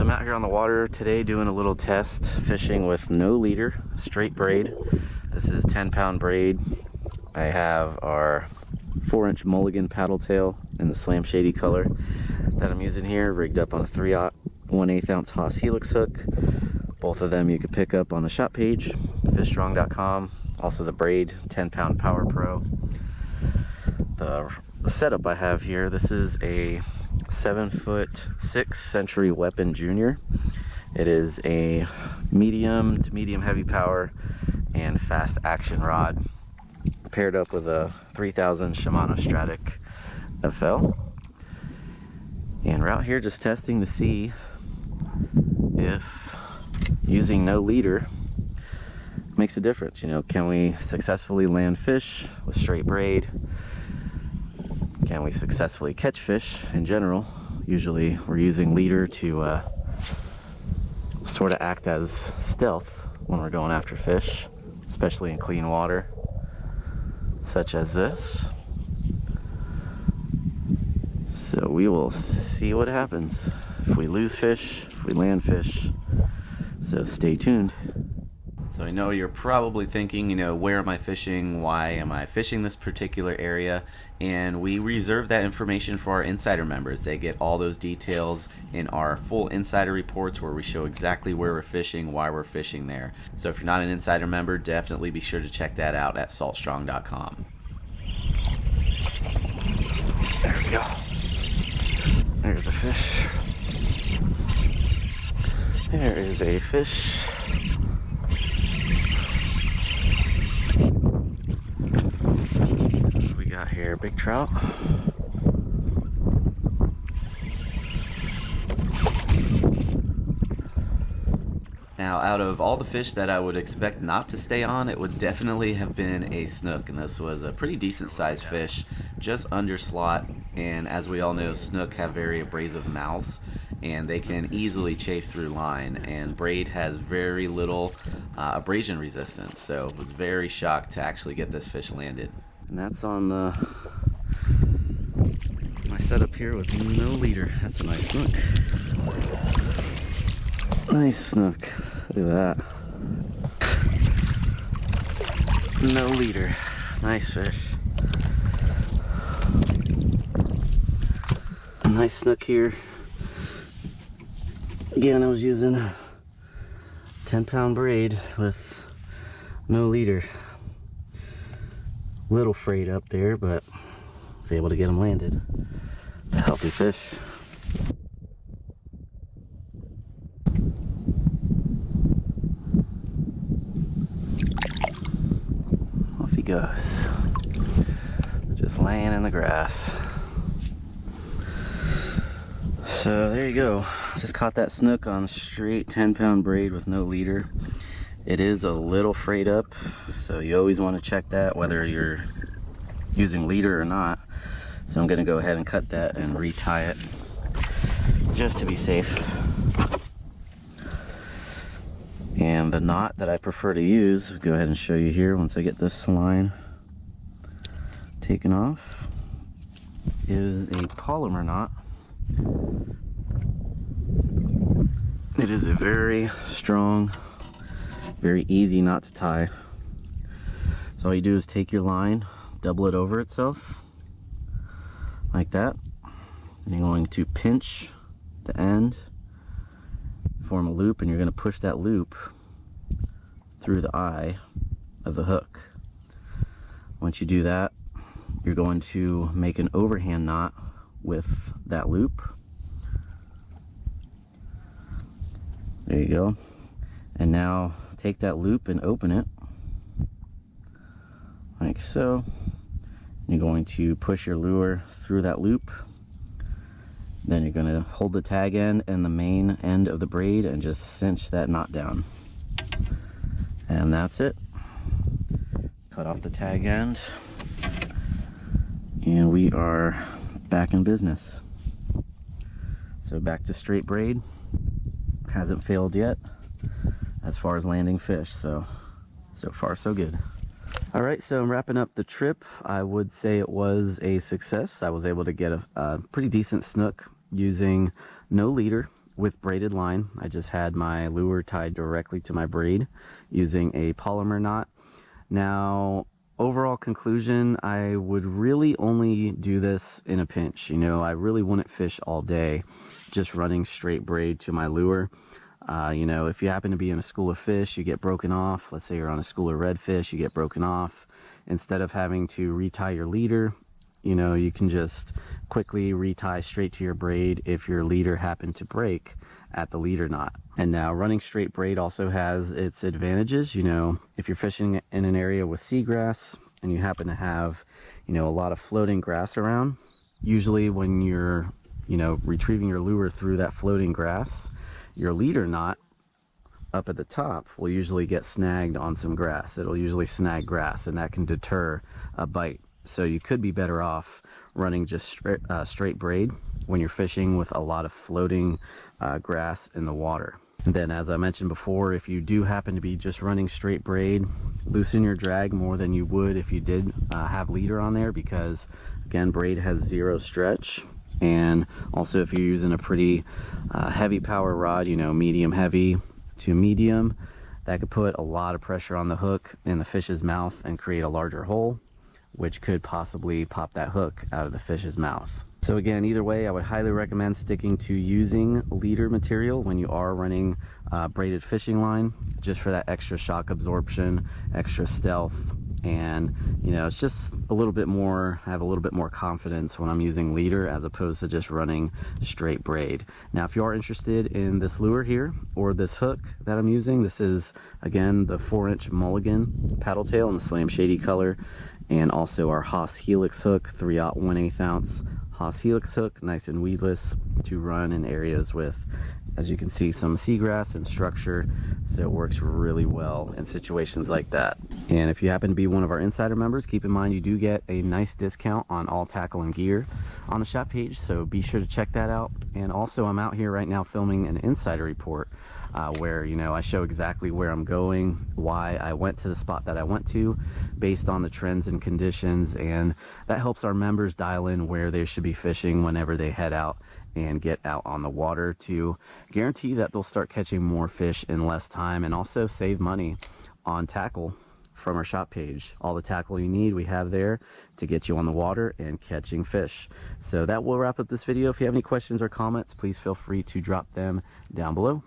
I'm out here on the water today doing a little test fishing with no leader, straight braid. This is 10-pound braid. I have our 4-inch mulligan paddle tail in the slam shady color that I'm using here, rigged up on a 3/0 1/8 ounce Haas Helix hook. Both of them you can pick up on the shop page, fishstrong.com. Also the braid 10-pound Power Pro. The setup I have here, this is a 7'6" Century Weapon Junior. It is a medium to medium heavy power and fast action rod, paired up with a 3000 Shimano Stratic FL. And we're out here just testing to see if using no leader makes a difference. You know, can we successfully land fish with straight braid? Can we successfully catch fish in general? Usually we're using leader to sort of act as stealth when we're going after fish, especially in clean water such as this. So we will see what happens if we lose fish, if we land fish. So stay tuned. So I know you're probably thinking, you know, where am I fishing? Why am I fishing this particular area? And we reserve that information for our insider members. They get all those details in our full insider reports where we show exactly where we're fishing, why we're fishing there. So if you're not an insider member, definitely be sure to check that out at saltstrong.com. There we go. There's a fish. There is a fish. What we got here? Big trout. Now, out of all the fish that I would expect not to stay on, it would definitely have been a snook, and this was a pretty decent sized fish, just under slot. And as we all know, snook have very abrasive mouths, and they can easily chafe through line, and braid has very little abrasion resistance, so I was very shocked to actually get this fish landed. And that's on my setup here with no leader. That's a nice snook. Nice snook. Look at that. No leader. Nice fish. A nice snook here. Again, I was using 10-pound braid with no leader. Little frayed up there, but I was able to get them landed. A healthy fish. Off he goes. Just laying in the grass. So there you go. Just caught that snook on straight 10-pound braid with no leader. It is a little frayed up, so you always want to check that whether you're using leader or not. So I'm going to go ahead and cut that and retie it just to be safe. And the knot that I prefer to use, I'll go ahead and show you here once I get this line taken off, is a polymer knot. It is a very strong, very easy knot to tie. So all you do is take your line, double it over itself like that, and you're going to pinch the end, form a loop, and you're going to push that loop through the eye of the hook. Once you do that, you're going to make an overhand knot with that loop. There you go. And now take that loop and open it like so. You're going to push your lure through that loop. Then you're going to hold the tag end and the main end of the braid and just cinch that knot down. And that's it. Cut off the tag end. And we are back in business. So back to straight braid. Hasn't failed yet as far as landing fish, so far so good. All right, so I'm wrapping up the trip. I would say it was a success. I was able to get a pretty decent snook using no leader with braided line. I just had my lure tied directly to my braid using a polymer knot. Now, overall conclusion, I would really only do this in a pinch. You know, I really wouldn't fish all day just running straight braid to my lure. You know, if you happen to be in a school of fish, you get broken off. Let's say you're on a school of redfish, you get broken off. Instead of having to retie your leader, you know, you can just quickly retie straight to your braid if your leader happened to break at the leader knot. And now running straight braid also has its advantages. You know, if you're fishing in an area with seagrass and you happen to have, you know, a lot of floating grass around, usually when you're, you know, retrieving your lure through that floating grass, your leader knot up at the top will usually get snagged on some grass. It'll usually snag grass, and that can deter a bite. So you could be better off running just straight braid when you're fishing with a lot of floating grass in the water. And then, as I mentioned before, if you do happen to be just running straight braid, loosen your drag more than you would if you did have leader on there, because again, braid has zero stretch. And also, if you're using a pretty heavy power rod, you know, medium heavy to medium, that could put a lot of pressure on the hook in the fish's mouth and create a larger hole, which could possibly pop that hook out of the fish's mouth. So again, either way, I would highly recommend sticking to using leader material when you are running braided fishing line, just for that extra shock absorption, extra stealth, and you know, it's just a little bit more, I have a little bit more confidence when I'm using leader as opposed to just running straight braid. Now, if you are interested in this lure here or this hook that I'm using, this is again the 4-inch mulligan paddle tail in the Slam Shady color, and also our Haas Helix hook, 3/0 1/8 ounce Haas Helix hook, nice and weedless to run in areas with, as you can see, some seagrass and structure. So it works really well in situations like that. And if you happen to be one of our insider members, keep in mind you do get a nice discount on all tackle and gear on the shop page, so be sure to check that out. And also, I'm out here right now filming an insider report where, you know, I show exactly where I'm going, why I went to the spot that I went to based on the trends and conditions, and that helps our members dial in where they should be fishing whenever they head out and get out on the water, to guarantee that they'll start catching more fish in less time, and also save money on tackle from our shop page. All the tackle you need we have there to get you on the water and catching fish. So that will wrap up this video. If you have any questions or comments, please feel free to drop them down below.